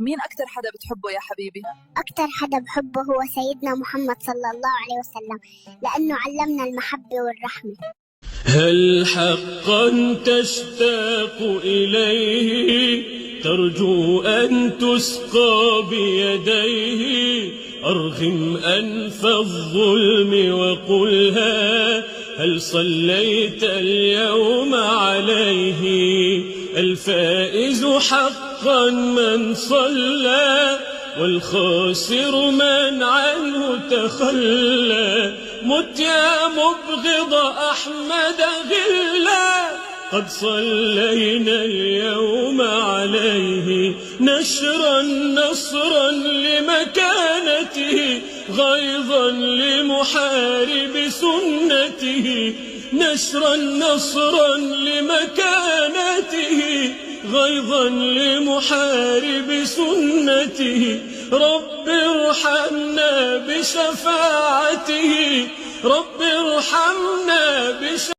مين أكتر حدا بتحبه يا حبيبي؟ أكتر حدا بحبه هو سيدنا محمد صلى الله عليه وسلم، لأنه علمنا المحبة والرحمة. هل حقا تشتاق إليه ترجو أن تسقى بيديه؟ أرغم أنف الظلم وقلها هل صليت اليوم عليه؟ الفائز حقا من صلى والخاسر من عنه تخلى. مت يا مبغض أحمد غلا قد صلينا اليوم عليه. نشرا نصرا لمكانته غيظا لمحارب سنته. نشرا نصرا لمكانته غيظا لمحارب سنته. رب ارحمنا بشفاعته، رب ارحمنا بشفاعته.